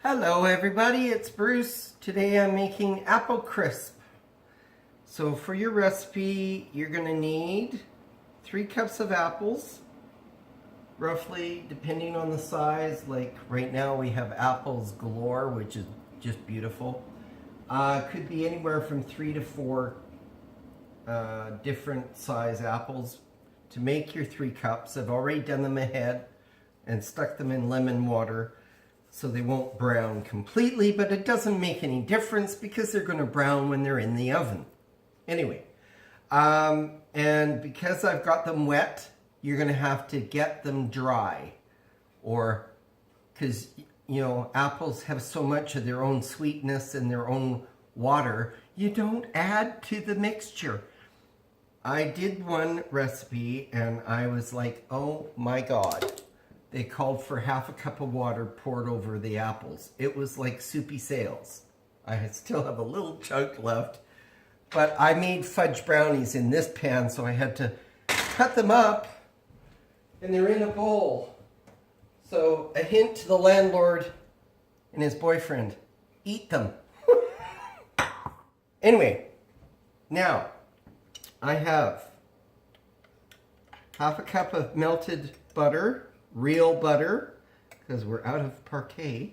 Hello everybody, it's Bruce. Today I'm making apple crisp. So for your recipe, you're going to need 3 cups of apples, roughly depending on the size. Like right now we have apples galore, which is just beautiful. Could be anywhere from 3 to 4 different size apples. To make your 3 cups, I've already done them ahead and stuck them in lemon water, so they won't brown completely, but it doesn't make any difference because they're going to brown when they're in the oven. Anyway, and because I've got them wet, you're going to have to get them dry, or because, you know, apples have so much of their own sweetness and their own water, you don't add to the mixture. I did one recipe and I was like, oh my God. They called for half a cup of water poured over the apples. It was like soupy sales. I still have a little chunk left, but I made fudge brownies in this pan, so I had to cut them up, and they're in a bowl. So a hint to the landlord and his boyfriend, eat them. Anyway, now I have half a cup of melted butter, real butter, because we're out of Parkay.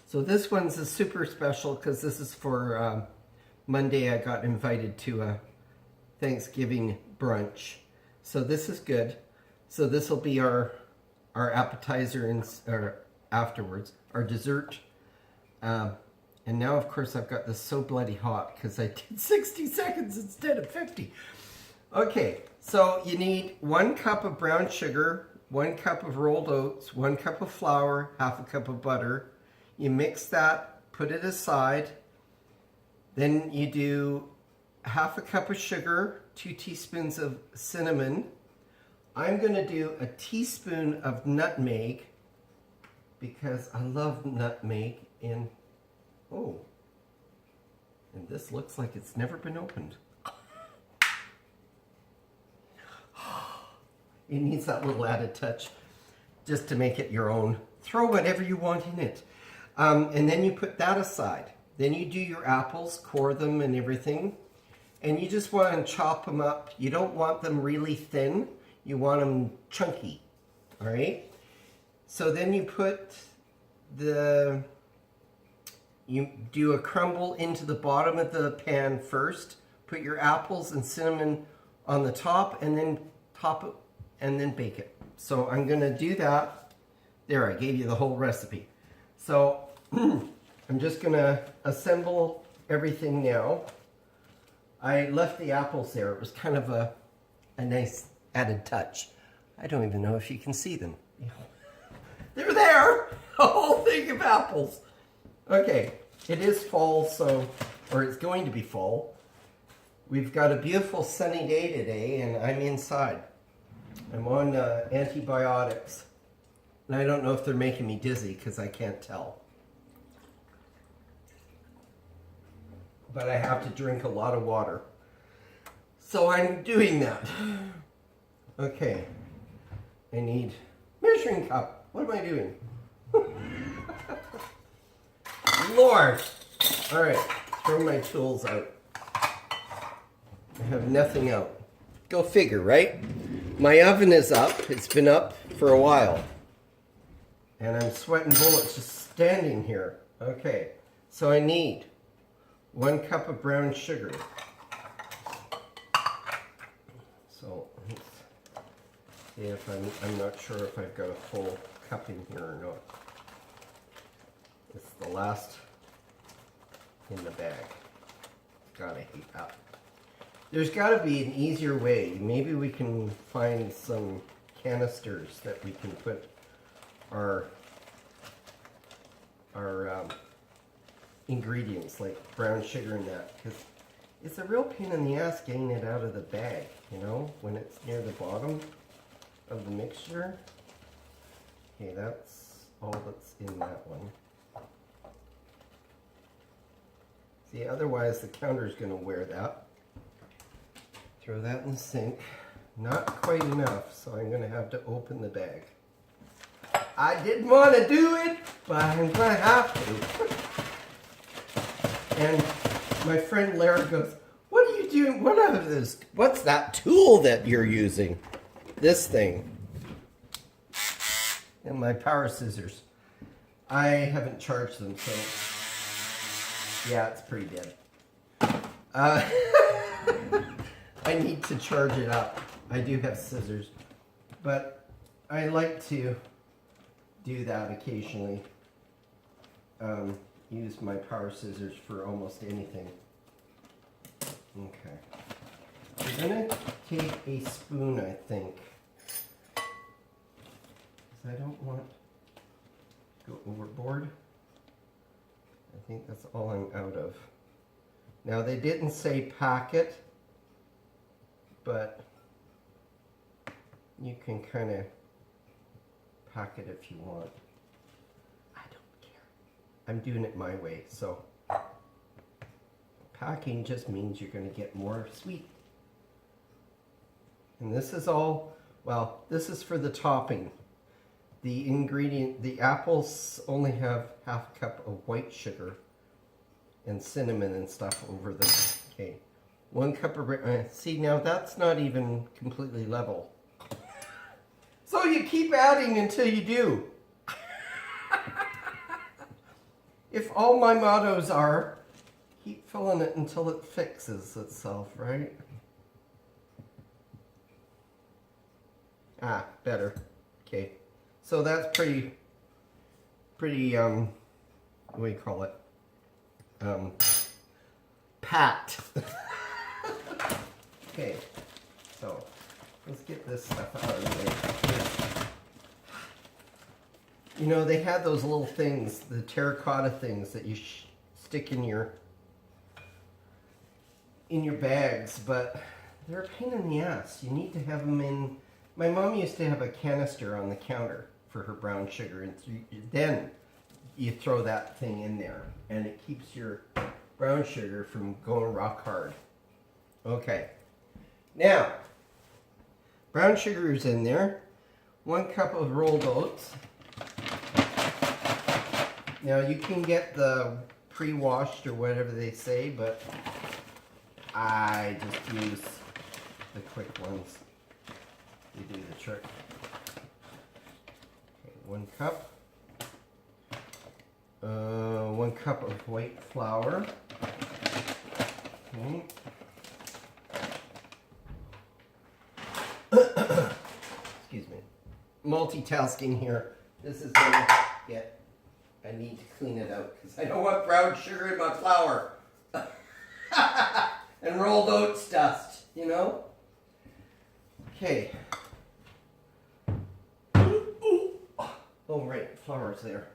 So this one's a super special because this is for Monday. I got invited to a Thanksgiving brunch, so this is good. So this will be our appetizer and afterwards, our dessert. And now, of course, I've got this so bloody hot because I did 60 seconds instead of 50. Okay, so you need 1 cup of brown sugar, 1 cup of rolled oats, 1 cup of flour, half a cup of butter. You mix that, put it aside. Then you do half a cup of sugar, 2 teaspoons of cinnamon. I'm going to do a teaspoon of nutmeg because I love nutmeg in, oh, and this looks like it's never been opened. It needs that little added touch just to make it your own. Throw whatever you want in it. And then you put that aside. Then you do your apples, core them and everything. And you just want to chop them up. You don't want them really thin. You want them chunky. All right? So then you you do a crumble into the bottom of the pan first. Put your apples and cinnamon on the top, and then top it, and then bake it. So I'm going to do that. There, I gave you the whole recipe. So I'm just going to assemble everything now. I left the apples there. It was kind of a nice added touch. I don't even know if you can see them. They're there! A whole thing of apples. Okay, it is fall, so, or it's going to be fall. We've got a beautiful sunny day today, and I'm inside. I'm on antibiotics, and I don't know if they're making me dizzy because I can't tell. But I have to drink a lot of water. So I'm doing that. Okay. I need measuring cup. What am I doing? Lord! Alright, throw my tools out. I have nothing out. Go figure, right? My oven is up. It's been up for a while. And I'm sweating bullets just standing here. Okay, so I need 1 cup of brown sugar. So let's see if I'm not sure if I've got a full cup in here or not. It's the last in the bag. God, I hate that. There's got to be an easier way. Maybe we can find some canisters that we can put our ingredients, like brown sugar and that, because it's a real pain in the ass getting it out of the bag, you know, when it's near the bottom of the mixture. Okay, that's all that's in that one. See, otherwise the counter's going to wear that. Throw that in the sink. Not quite enough, so I'm going to have to open the bag. I didn't want to do it, but I'm gonna have to. And my friend Larry goes, what are you doing? What's that tool that you're using? This thing. And my power scissors. I haven't charged them, so yeah, it's pretty dead. I need to charge it up. I do have scissors, but I like to do that occasionally. Use my power scissors for almost anything. Okay. I'm gonna take a spoon, I think. Because I don't want to go overboard. I think that's all I'm out of. Now they didn't say packet, but you can kind of pack it if you want. I don't care. I'm doing it my way, so packing just means you're going to get more sweet. And this is all, well, this is for the topping. The ingredient, the apples only have half a cup of white sugar and cinnamon and stuff over them. Okay, 1 cup of, see now that's not even completely level. So you keep adding until you do. If all my mottos are, keep filling it until it fixes itself, right? Ah, better. Okay. So that's pretty, what do you call it? Pat. Okay. So let's get this stuff out of the way. You know, they had those little things, the terracotta things that you stick in your bags, but they're a pain in the ass. You need to have them in. My mom used to have a canister on the counter for her brown sugar, and then you throw that thing in there, and it keeps your brown sugar from going rock hard. Okay, now brown sugar is in there. 1 cup of rolled oats. Now you can get the pre-washed or whatever they say, but I just use the quick ones. They do the trick. Okay, 1 cup. 1 cup of white flour. Okay. Excuse me. Multitasking here. This is gonna get. I need to clean it out because I don't want brown sugar in my flour. And rolled oats dust, you know? Okay. Oh, right, flour's there.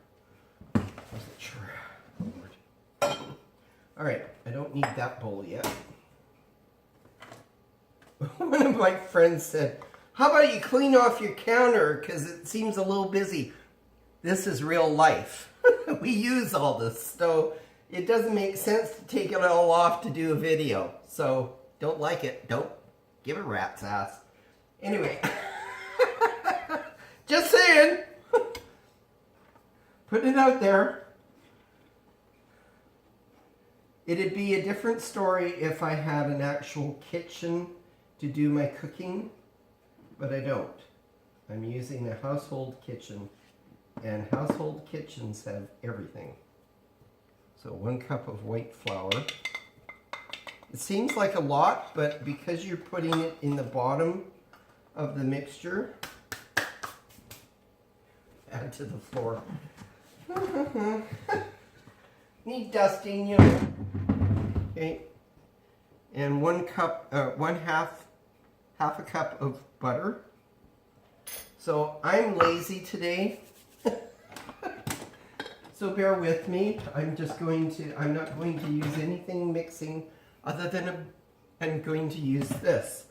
Wasn't sure. All right, I don't need that bowl yet. One of my friends said, how about you clean off your counter because it seems a little busy. This is real life. We use all this, so it doesn't make sense to take it all off to do a video. So don't like it, don't give a rat's ass. Anyway, just saying. Putting it out there. It'd be a different story if I had an actual kitchen to do my cooking, but I don't. I'm using a household kitchen, and household kitchens have everything. So 1 cup of white flour. It seems like a lot, but because you're putting it in the bottom of the mixture, add to the floor. Need dusting, you know. Okay. And 1 cup, half a cup of butter. So I'm lazy today. So bear with me. I'm not going to use anything mixing other than I'm going to use this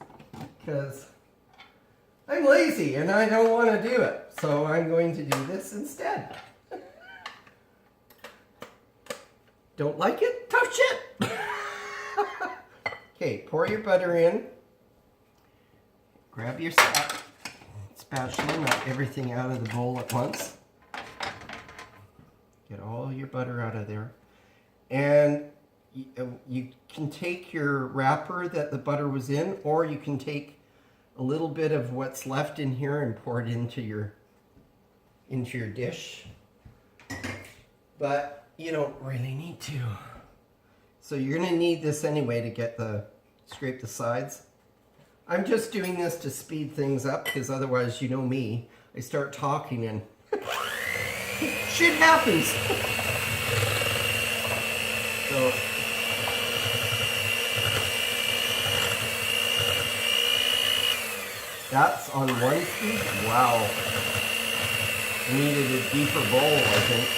because I'm lazy and I don't want to do it. So I'm going to do this instead. Don't like it? Tough shit. Okay, pour your butter in. Grab your spatula, not everything out of the bowl at once. Get all your butter out of there. And you can take your wrapper that the butter was in, or you can take a little bit of what's left in here and pour it into your dish. But you don't really need to. So you're going to need this anyway to scrape the sides. I'm just doing this to speed things up because otherwise, you know me, I start talking and shit happens. So that's on one speed. Wow. I needed a deeper bowl, I think.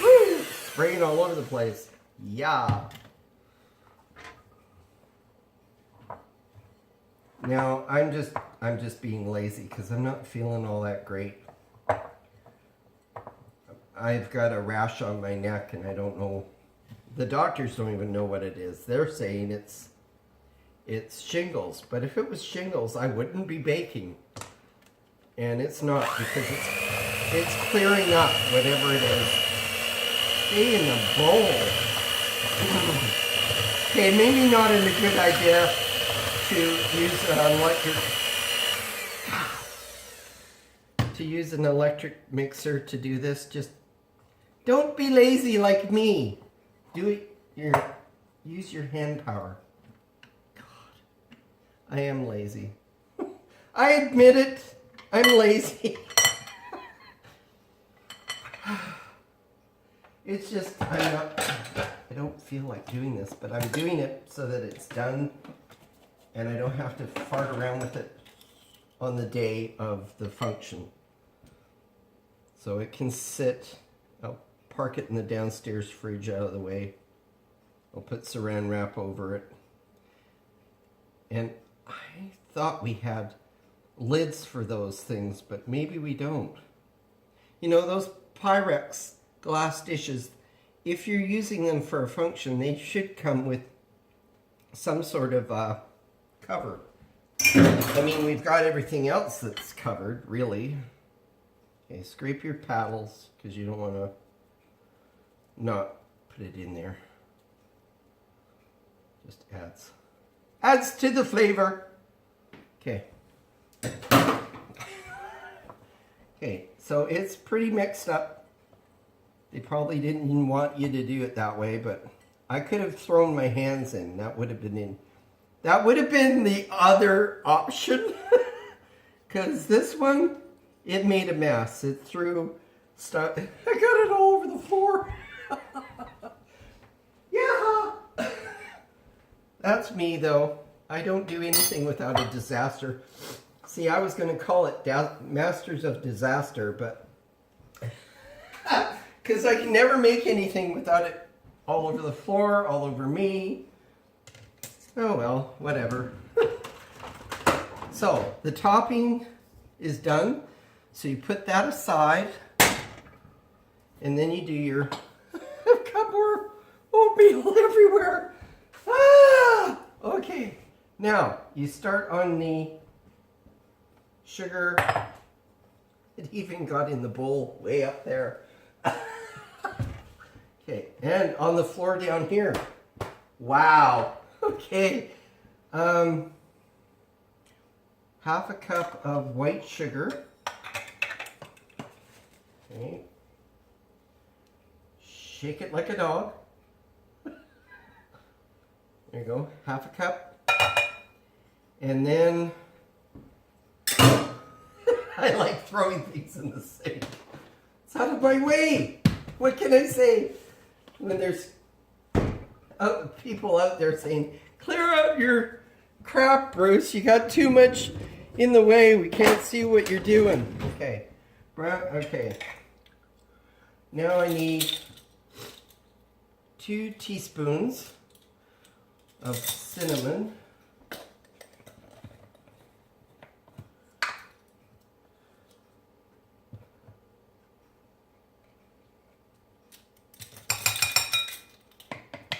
Woo! Spraying all over the place. Yeah. Now I'm just being lazy because I'm not feeling all that great. I've got a rash on my neck and I don't know. The doctors don't even know what it is. They're saying it's shingles, but if it was shingles, I wouldn't be baking. And it's not, because it's clearing up whatever it is. Stay in the bowl. Okay, maybe not a good idea to use an electric mixer to do this. Just don't be lazy like me. Use your hand power. God, I am lazy. I admit it. I'm lazy. It's just I don't feel like doing this, but I'm doing it so that it's done and I don't have to fart around with it on the day of the function. So it can sit. I'll park it in the downstairs fridge out of the way. I'll put saran wrap over it. And I thought we had lids for those things, but maybe we don't. You know, those Pyrex glass dishes, if you're using them for a function, they should come with some sort of cover. I mean, we've got everything else that's covered, really. Okay, scrape your paddles, because you don't want to not put it in there. Just adds to the flavor. Okay. Okay, so it's pretty mixed up. They probably didn't even want you to do it that way, but I could have thrown my hands in. That would have been the other option. Because this one, it made a mess. It threw stuff. I got it all over the floor. Yeah. That's me, though. I don't do anything without a disaster. See, I was going to call it Masters of Disaster, but because I can never make anything without it all over the floor, all over me. Oh well, whatever. So, the topping is done. So you put that aside, and then you do your... I've got more oatmeal everywhere. Ah! Okay. Now, you start on the sugar. It even got in the bowl way up there. Okay, and on the floor down here. Wow. Okay. Half a cup of white sugar. Okay. Shake it like a dog. There you go. Half a cup. And then I like throwing things in the sink. It's out of my way. What can I say? When there's people out there saying, clear out your crap, Bruce. You got too much in the way. We can't see what you're doing. Okay. Okay. Now I need 2 teaspoons of cinnamon.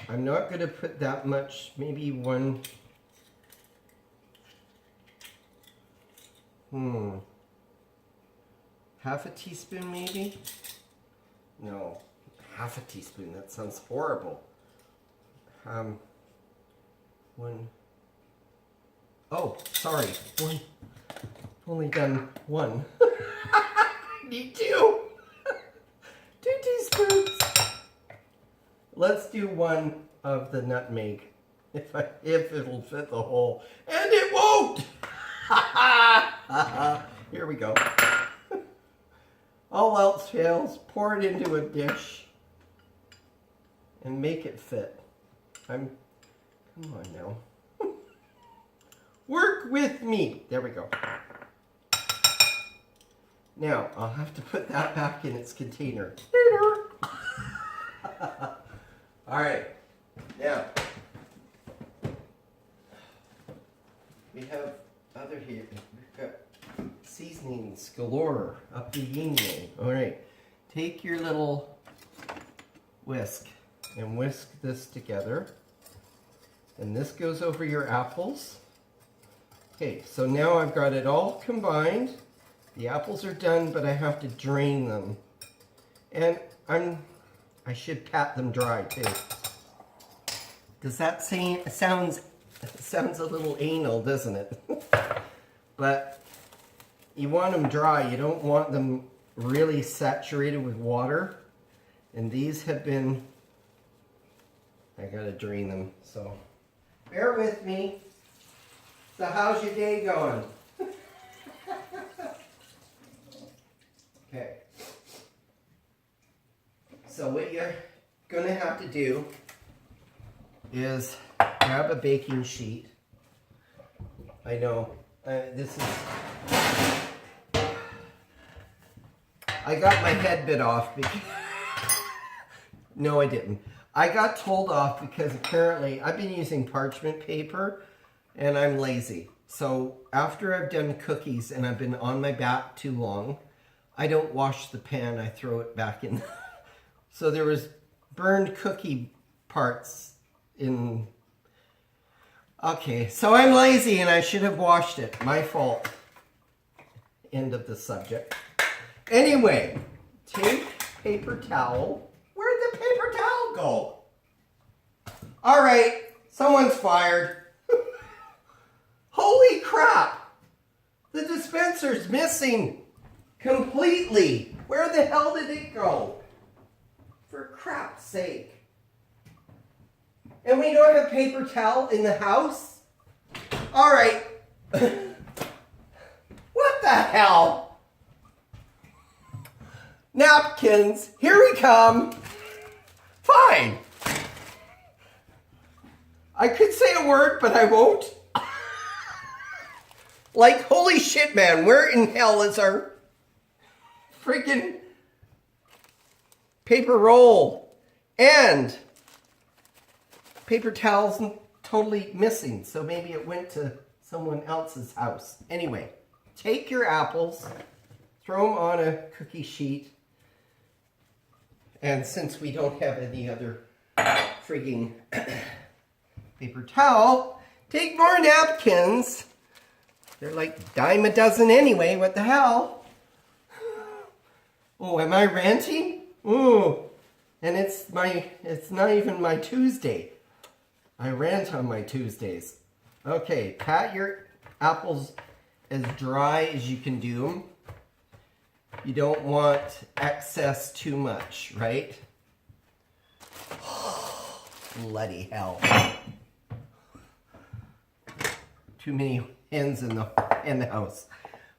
I'm not going to put that much, maybe one. half a teaspoon maybe? No, half a teaspoon. That sounds horrible. One. Oh, sorry. One. Only done one. Need two. 2 teaspoons. Let's do one of the nutmeg. If it'll fit the whole. And it won't! Here we go. All else fails, pour it into a dish and make it fit. Come on now. Work with me. There we go. Now, I'll have to put that back in its container. Later. All right. Now, we have other here. We've got seasonings galore up the yin yang. All right. Take your little whisk and whisk this together. And this goes over your apples. Okay, so now I've got it all combined. The apples are done, but I have to drain them. And I should pat them dry too. Does that sounds a little anal, doesn't it? But you want them dry. You don't want them really saturated with water. And these have been, I gotta drain them, so bear with me. So how's your day going? Okay. So what you're going to have to do is grab a baking sheet. I know, this is... I got my head bit off because... No, I didn't. I got told off because apparently I've been using parchment paper and I'm lazy. So after I've done cookies and I've been on my back too long, I don't wash the pan, I throw it back in. So there was burned cookie parts in... Okay, so I'm lazy and I should have washed it. My fault. End of the subject. Anyway, take paper towel. Where'd the paper towel go? All right, someone's fired. Holy crap! The dispenser's missing completely. Where the hell did it go? For crap's sake. And we don't have paper towel in the house? All right. What the hell? Napkins, here we come. Fine. I could say a word, but I won't. Like, holy shit, man, where in hell is our freaking paper roll? And paper towels totally missing, so maybe it went to someone else's house. Anyway, take your apples, throw them on a cookie sheet, and since we don't have any other frigging paper towel, take more napkins. They're like dime a dozen anyway, what the hell? Oh, am I ranting? Ooh, and it's not even my Tuesday. I rant on my Tuesdays. Okay, pat your apples as dry as you can do them. You don't want excess too much, right? Bloody hell. Too many hens in the house.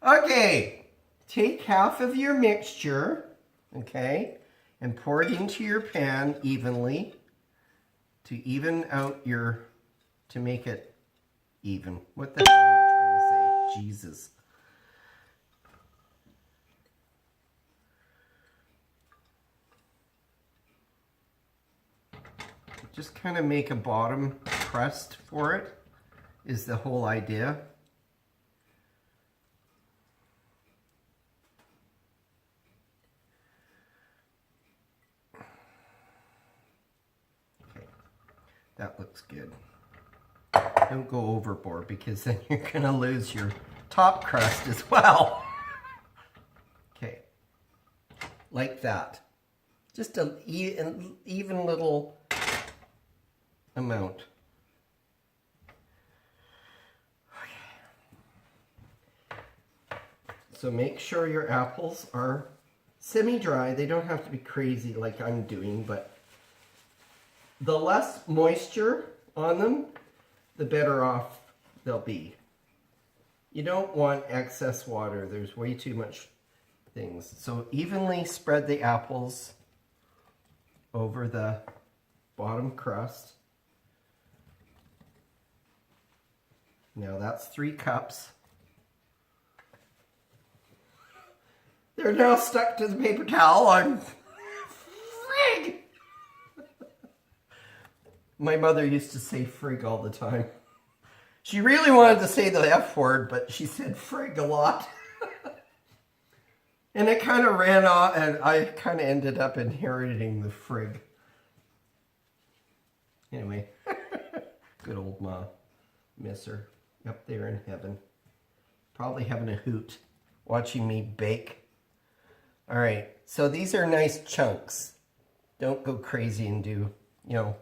Okay, take half of your mixture, okay, and pour it into your pan evenly to even out to make it even. What the hell am I trying to say? Jesus. Just kind of make a bottom crust for it is the whole idea. Okay, that looks good. Don't go overboard because then you're gonna lose your top crust as well. Okay, like that. Just an even little amount. Okay. So make sure your apples are semi-dry. They don't have to be crazy like I'm doing, but the less moisture on them, the better off they'll be. You don't want excess water. There's way too much things. So evenly spread the apples over the bottom crust. Now that's 3 cups. They're now stuck to the paper towel. I'm frig. My mother used to say frig all the time. She really wanted to say the F word, but she said frig a lot. And it kind of ran off, and I kind of ended up inheriting the frig. Anyway, good old Ma. Miss her up there in heaven. Probably having a hoot watching me bake. All right, so these are nice chunks. Don't go crazy and do, you know,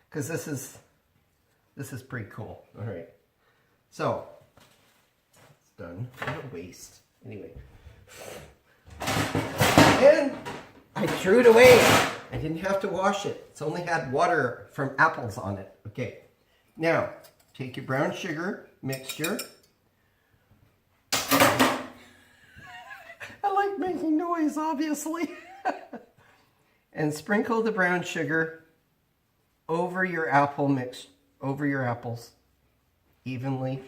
because this is pretty cool. All right, so it's done. What a waste. Anyway, and I threw it away. I didn't have to wash it. It's only had water from apples on it. Okay, now take your brown sugar mixture. I like making noise, obviously. And sprinkle the brown sugar over your apple mix, over your apples evenly.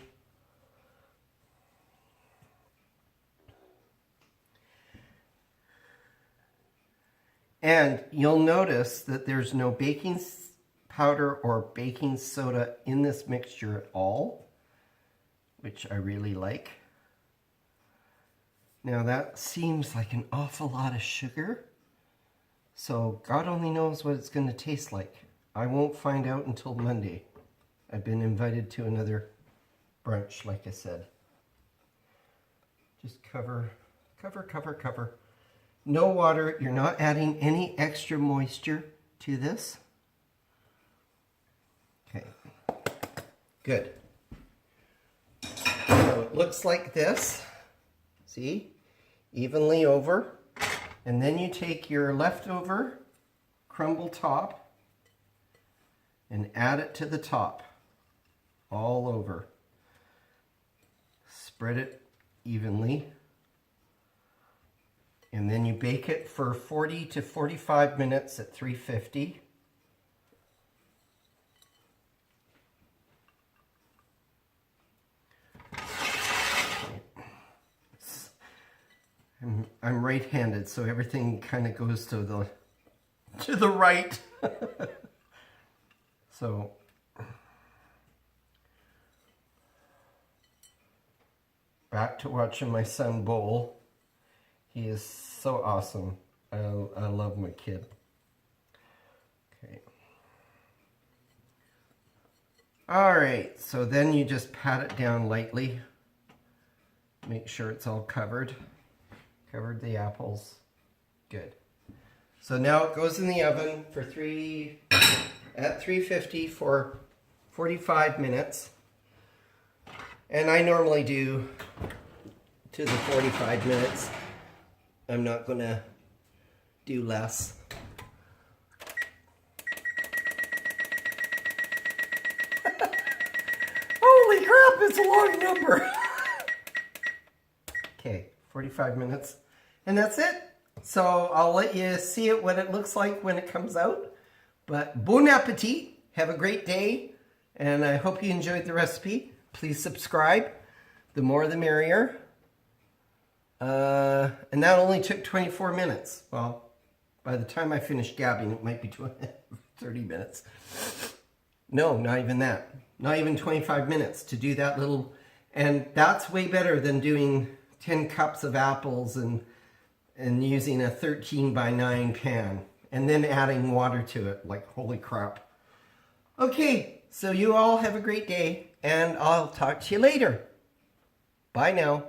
And you'll notice that there's no baking powder or baking soda in this mixture at all, which I really like. Now that seems like an awful lot of sugar, so God only knows what it's going to taste like. I won't find out until Monday. I've been invited to another brunch, like I said. Just cover, cover, cover, cover. No water. You're not adding any extra moisture to this. Okay, good. So it looks like this. See? Evenly over. And then you take your leftover crumble top and add it to the top. All over. Spread it evenly. And then you bake it for 40 to 45 minutes at 350. I'm right-handed, so everything kind of goes to the right. So back to watching my son bowl. He is so awesome. I love my kid. Okay. All right, so then you just pat it down lightly. Make sure it's all covered. Covered the apples. Good. So now it goes in the oven for at 350 for 45 minutes. And I normally do to the 45 minutes. I'm not going to do less. Holy crap, it's a long number. Okay, 45 minutes. And that's it. So I'll let you see it, what it looks like when it comes out. But bon appetit. Have a great day. And I hope you enjoyed the recipe. Please subscribe. The more the merrier. And that only took 24 minutes. Well, by the time I finish gabbing, it might be 30 minutes. No, not even that. Not even 25 minutes to do that little. And that's way better than doing 10 cups of apples and using a 13x9 pan and then adding water to it. Like, holy crap. Okay, so you all have a great day and I'll talk to you later. Bye now.